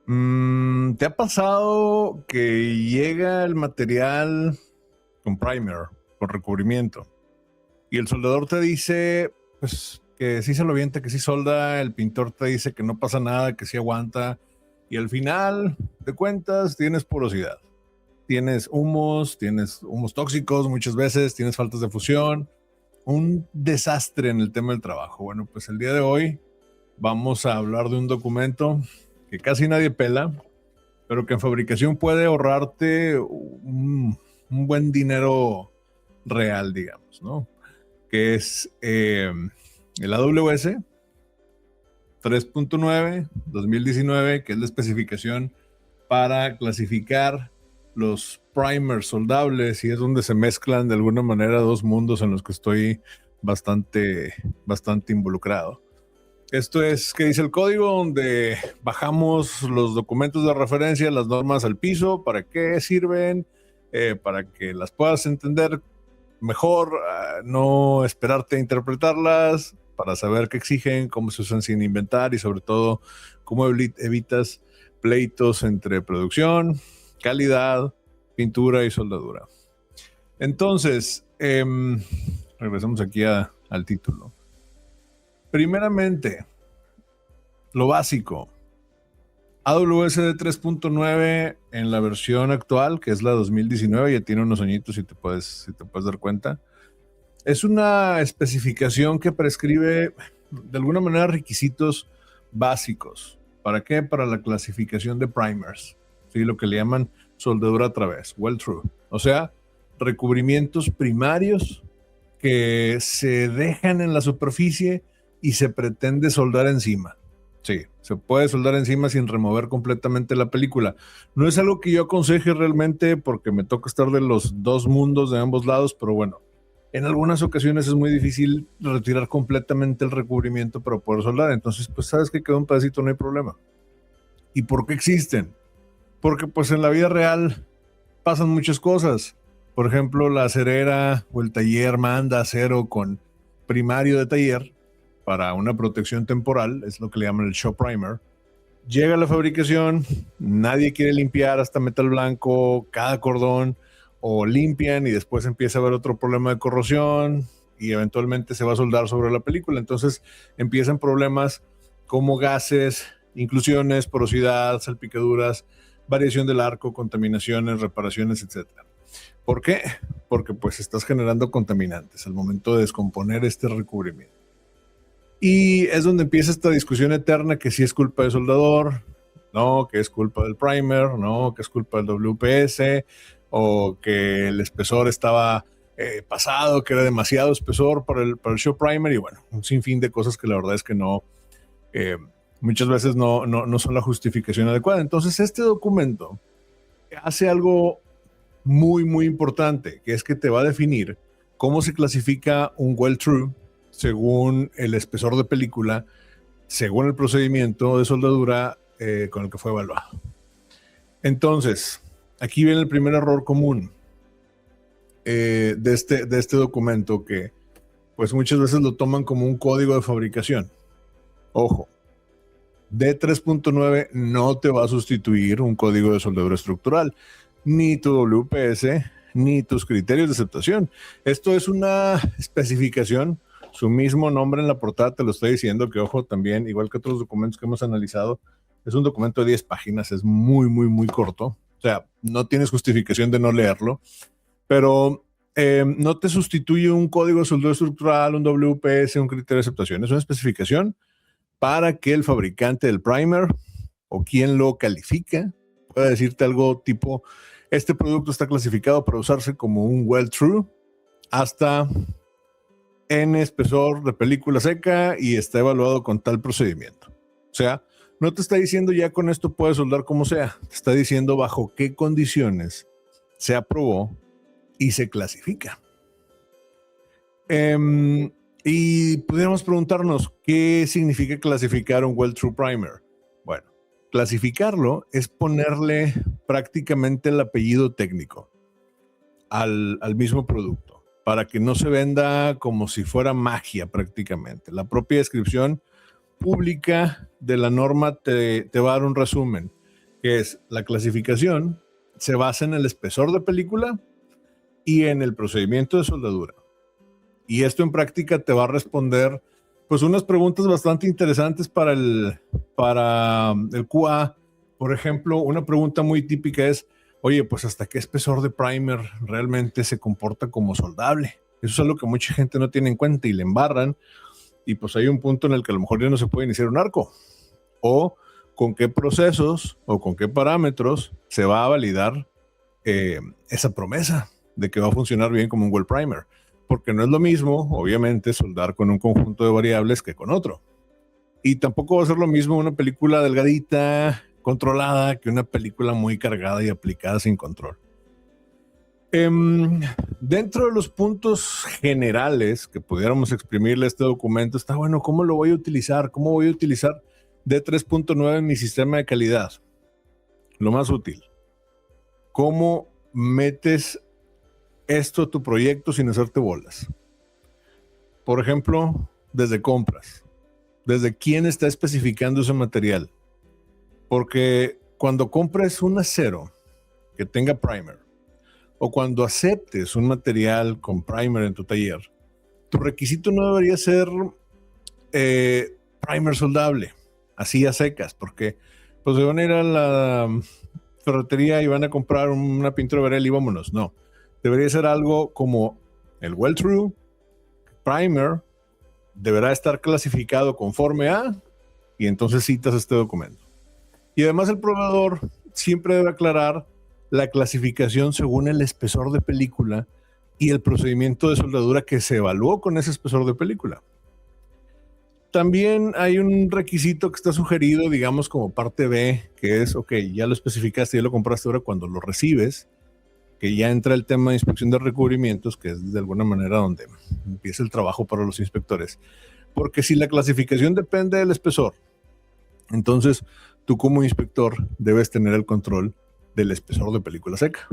¿Te ha pasado que llega el material con primer, con recubrimiento, y el soldador te dice, pues, que sí se lo avienta, que sí solda, el pintor te dice que no pasa nada, que sí aguanta, y al final de cuentas tienes porosidad, tienes humos tóxicos muchas veces, tienes faltas de fusión, un desastre en el tema del trabajo? Bueno, pues el día de hoy vamos a hablar de un documento que casi nadie pela, pero que en fabricación puede ahorrarte un buen dinero real, digamos, ¿no? Que es el AWS 3.9 2019, que es la especificación para clasificar los primers soldables, y es donde se mezclan de alguna manera dos mundos en los que estoy bastante involucrado. Esto es que dice el código, donde bajamos los documentos de referencia, las normas al piso, para qué sirven, para que las puedas entender mejor, no esperarte a interpretarlas, para saber qué exigen, cómo se usan sin inventar, y sobre todo cómo evitas pleitos entre producción, calidad, pintura y soldadura. Entonces, regresamos aquí al título. Primeramente, lo básico. AWS 3.9 en la versión actual, que es la 2019, ya tiene unos añitos, si te puedes dar cuenta. Es una especificación que prescribe de alguna manera requisitos básicos. ¿Para qué? Para la clasificación de primers, ¿sí? Lo que le llaman soldadura a través, well through. O sea, recubrimientos primarios que se dejan en la superficie y se pretende soldar encima. Sí, se puede soldar encima sin remover completamente la película. No es algo que yo aconseje realmente, porque me toca estar de los dos mundos de ambos lados, pero bueno, en algunas ocasiones es muy difícil retirar completamente el recubrimiento para poder soldar. Entonces, pues sabes que quedó un pedacito, no hay problema. ¿Y por qué existen? Porque pues en la vida real pasan muchas cosas. Por ejemplo, la acerera o el taller manda acero con primario de taller para una protección temporal, es lo que le llaman el shop primer. Llega a la fabricación, nadie quiere limpiar hasta metal blanco cada cordón, o limpian y después empieza a haber otro problema de corrosión y eventualmente se va a soldar sobre la película. Entonces empiezan problemas como gases, inclusiones, porosidad, salpicaduras, variación del arco, contaminaciones, reparaciones, etc. ¿Por qué? Porque pues estás generando contaminantes al momento de descomponer este recubrimiento. Y es donde empieza esta discusión eterna, que si es culpa del soldador, no, que es culpa del primer, no, que es culpa del WPS, o que el espesor estaba pasado, que era demasiado espesor para el show primer, y bueno, un sinfín de cosas que la verdad es que no, muchas veces no son la justificación adecuada. Entonces este documento hace algo muy importante, que es que te va a definir cómo se clasifica un well through según el espesor de película, según el procedimiento de soldadura con el que fue evaluado. Entonces, aquí viene el primer error común de este documento, que pues muchas veces lo toman como un código de fabricación. Ojo, D3.9 no te va a sustituir un código de soldadura estructural, ni tu WPS, ni tus criterios de aceptación. Esto es una especificación. Su mismo nombre en la portada te lo está diciendo, que ojo, también, igual que otros documentos que hemos analizado, es un documento de 10 páginas, es muy corto. O sea, no tienes justificación de no leerlo, pero no te sustituye un código de soldadura estructural, un WPS, un criterio de aceptación. Es una especificación para que el fabricante del primer o quien lo califica pueda decirte algo tipo: este producto está clasificado para usarse como un well through hasta N espesor de película seca y está evaluado con tal procedimiento. O sea, no te está diciendo ya con esto puedes soldar como sea, te está diciendo bajo qué condiciones se aprobó y se clasifica. Y pudiéramos preguntarnos, ¿qué significa clasificar un well through primer? Bueno, clasificarlo es ponerle prácticamente el apellido técnico al mismo producto, para que no se venda como si fuera magia prácticamente. La propia descripción pública de la norma te va a dar un resumen. que es la clasificación se basa en el espesor de película y en el procedimiento de soldadura. Y esto en práctica te va a responder pues unas preguntas bastante interesantes para el QA. Por ejemplo, una pregunta muy típica es, oye, pues ¿hasta qué espesor de primer realmente se comporta como soldable? Eso es algo que mucha gente no tiene en cuenta y le embarran. Y pues hay un punto en el que a lo mejor ya no se puede iniciar un arco. O con qué procesos o con qué parámetros se va a validar esa promesa de que va a funcionar bien como un well primer. Porque no es lo mismo, obviamente, soldar con un conjunto de variables que con otro. Y tampoco va a ser lo mismo una película delgadita, controlada, que una película muy cargada y aplicada sin control. Dentro de los puntos generales que pudiéramos exprimirle a este documento, está bueno, ¿cómo lo voy a utilizar? ¿Cómo voy a utilizar D3.9 en mi sistema de calidad? Lo más útil. ¿Cómo metes esto a tu proyecto sin hacerte bolas? Por ejemplo, desde compras. Desde quién está especificando ese material. Porque cuando compres un acero que tenga primer, o cuando aceptes un material con primer en tu taller, tu requisito no debería ser primer soldable, así a secas, porque pues se van a ir a la ferretería y van a comprar una pintura Verel y vámonos. No, debería ser algo como el Well True, primer, deberá estar clasificado conforme a, y entonces citas este documento. Y además el proveedor siempre debe aclarar la clasificación según el espesor de película y el procedimiento de soldadura que se evaluó con ese espesor de película. También hay un requisito que está sugerido, digamos, como parte B, que es, ok, ya lo especificaste, ya lo compraste, ahora cuando lo recibes, que ya entra el tema de inspección de recubrimientos, que es de alguna manera donde empieza el trabajo para los inspectores. Porque si la clasificación depende del espesor, entonces tú como inspector debes tener el control del espesor de película seca,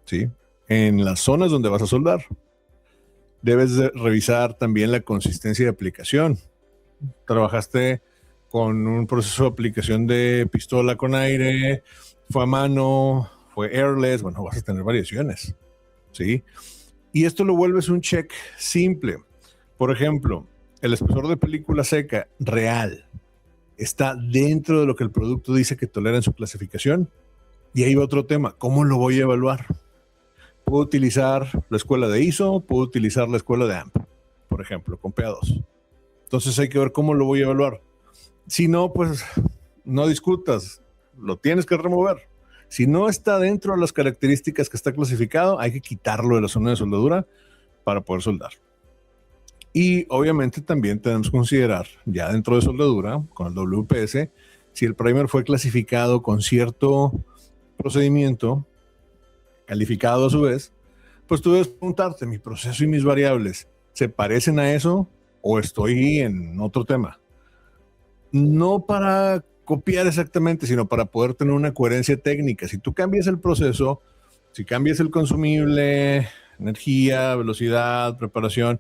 ¿sí? En las zonas donde vas a soldar. Debes de revisar también la consistencia de aplicación. Trabajaste con un proceso de aplicación de pistola con aire, fue a mano, fue airless, bueno, vas a tener variaciones, ¿sí? Y esto lo vuelves un check simple. Por ejemplo, el espesor de película seca real está dentro de lo que el producto dice que tolera en su clasificación. Y ahí va otro tema, ¿cómo lo voy a evaluar? Puedo utilizar la escuela de ISO, puedo utilizar la escuela de AMP, por ejemplo, con PA2. Entonces hay que ver cómo lo voy a evaluar. Si no, pues no discutas, lo tienes que remover. Si no está dentro de las características que está clasificado, hay que quitarlo de la zona de soldadura para poder soldar. Y obviamente también tenemos que considerar, ya dentro de soldadura, con el WPS, si el primer fue clasificado con cierto procedimiento, calificado a su vez, pues tú debes preguntarte, ¿mi proceso y mis variables se parecen a eso o estoy en otro tema? No para copiar exactamente, sino para poder tener una coherencia técnica. Si tú cambias el proceso, si cambias el consumible, energía, velocidad, preparación,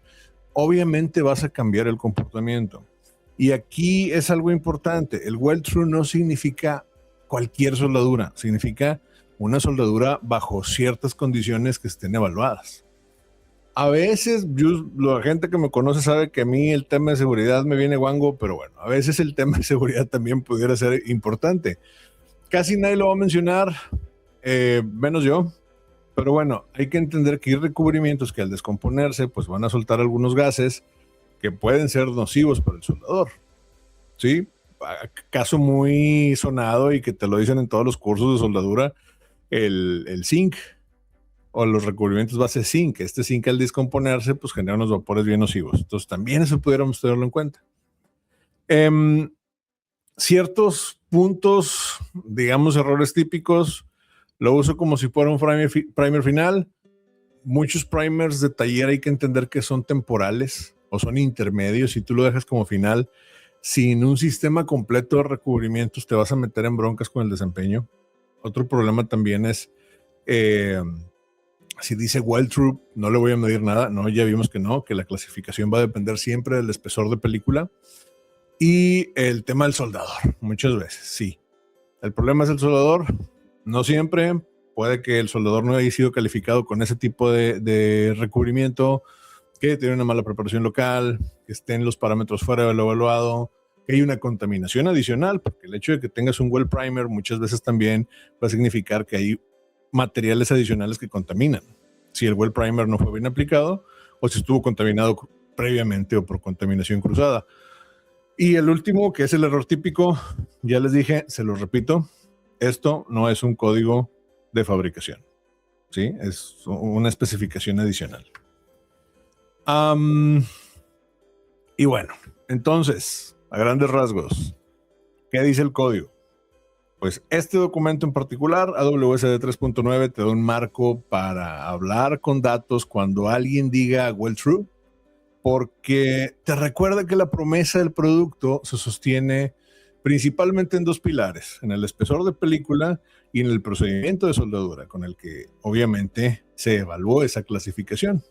obviamente vas a cambiar el comportamiento. Y aquí es algo importante. El well true no significa cualquier soldadura, significa una soldadura bajo ciertas condiciones que estén evaluadas. A veces, la gente que me conoce sabe que a mí el tema de seguridad me viene guango, pero bueno, a veces el tema de seguridad también pudiera ser importante. Casi nadie lo va a mencionar, menos yo, pero bueno, hay que entender que hay recubrimientos que al descomponerse, pues van a soltar algunos gases que pueden ser nocivos para el soldador, ¿sí? Caso muy sonado y que te lo dicen en todos los cursos de soldadura, el zinc o los recubrimientos base zinc. Este zinc al descomponerse pues genera unos vapores bien nocivos. Entonces también eso pudiéramos tenerlo en cuenta. Ciertos puntos, digamos errores típicos, lo uso como si fuera un primer final. Muchos primers de taller hay que entender que son temporales o son intermedios. Si tú lo dejas como final, sin un sistema completo de recubrimientos te vas a meter en broncas con el desempeño. Otro problema también es si dice well true, no le voy a medir nada. No, ya vimos que no, que la clasificación va a depender siempre del espesor de película. Y el tema del soldador, muchas veces, sí. ¿El problema es el soldador? No siempre. Puede que el soldador no haya sido calificado con ese tipo de recubrimiento, que tiene una mala preparación local, que estén los parámetros fuera de lo evaluado, que hay una contaminación adicional, porque el hecho de que tengas un well primer muchas veces también va a significar que hay materiales adicionales que contaminan. Si el well primer no fue bien aplicado o si estuvo contaminado previamente o por contaminación cruzada. Y el último, que es el error típico, ya les dije, se los repito, esto no es un código de fabricación, ¿sí? Es una especificación adicional. Y bueno, entonces, a grandes rasgos, ¿qué dice el código? Pues este documento en particular, AWS 3.9, te da un marco para hablar con datos cuando alguien diga well true, porque te recuerda que la promesa del producto se sostiene principalmente en dos pilares, en el espesor de película y en el procedimiento de soldadura, con el que obviamente se evaluó esa clasificación.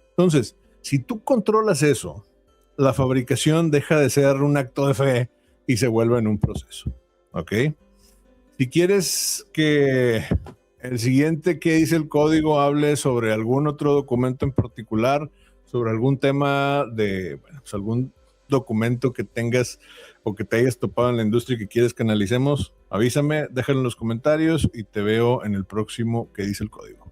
Entonces, si tú controlas eso, la fabricación deja de ser un acto de fe y se vuelve en un proceso, ¿ok? Si quieres que el siguiente que dice el código hable sobre algún otro documento en particular, sobre algún tema de, bueno, pues algún documento que tengas o que te hayas topado en la industria y que quieres que analicemos, avísame, déjalo en los comentarios y te veo en el próximo que dice el código.